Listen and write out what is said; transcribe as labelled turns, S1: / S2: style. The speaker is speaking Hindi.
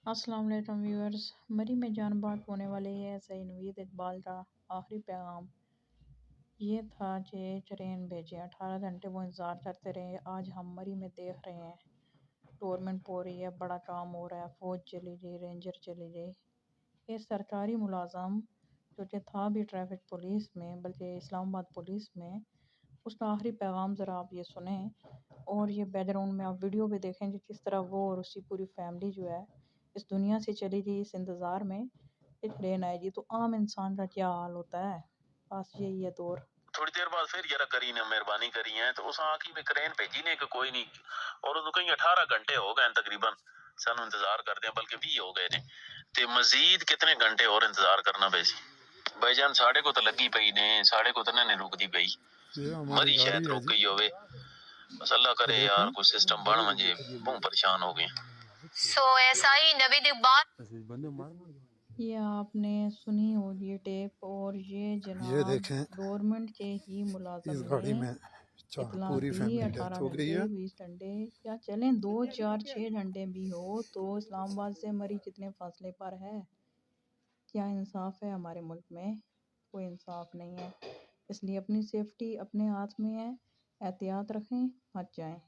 S1: अस्सलाम वालेकुम व्यूअर्स। मरी में जान बात होने वाली है। सही नवीद इकबाल का आखिरी पैगाम ये था कि ट्रेन भेजे। 18 घंटे वो इंतज़ार करते रहे। आज हम मरी में देख रहे हैं टोर्नमेंट हो रही है, बड़ा काम हो रहा है, फ़ौज चली गई, रेंजर चली गई। ये सरकारी मुलाजम जो कि था भी ट्रैफिक पुलिस में, बल्कि इस्लामाबाद पुलिस में, उसका आखिरी पैगाम ज़रा आप ये सुने। और ये बैकग्राउंड में आप वीडियो भी देखेंगे किस तरह वो और उसकी पूरी फैमिली जो है इस दुनिया से चली गई, इस इंतज़ार में कि ट्रेन आएगी। तो आम इंसान का क्या हाल होता है, बस यही है दौर।
S2: थोड़ी देर बाद फिर जरा करी ने मेहरबानी करी है तो उस आखी में क्रेन भेजी ने कि कोई नहीं, और उनको कहीं 18 घंटे हो गए तकरीबन सानू इंतजार करते हैं, बल्कि 20 हो गए ने ते मजीद कितने घंटे और इंतजार करना पैसी। भाईजान साढ़े को तो लगी पई ने, साढ़े को तो नहीं रुकदी पई, मरी शायद रुक गई होवे। बस अल्लाह करे यार कोई सिस्टम बन वजे, बहुत परेशान हो गए। सो ऐसा ही नवीद इकबाल
S1: ये आपने सुनी होगी ये टेप। और ये
S3: ये
S1: जनाब
S3: देखें
S1: गवर्नमेंट के ही
S3: इस
S1: मुलाजम
S3: गाड़ी
S1: ने
S3: में
S1: इतला
S3: पूरी
S1: दी।
S3: फैमिली डेथ
S1: 18
S3: हो गई
S1: घंटे
S3: है।
S1: 20 घंटे या चलें 2 4 6 घंटे भी हो तो इस्लामाबाद से मरी कितने फासले पर है। क्या इंसाफ है हमारे मुल्क में? कोई इंसाफ नहीं है। इसलिए अपनी सेफ्टी अपने हाथ में है। एहतियात रखें, मत जाएं।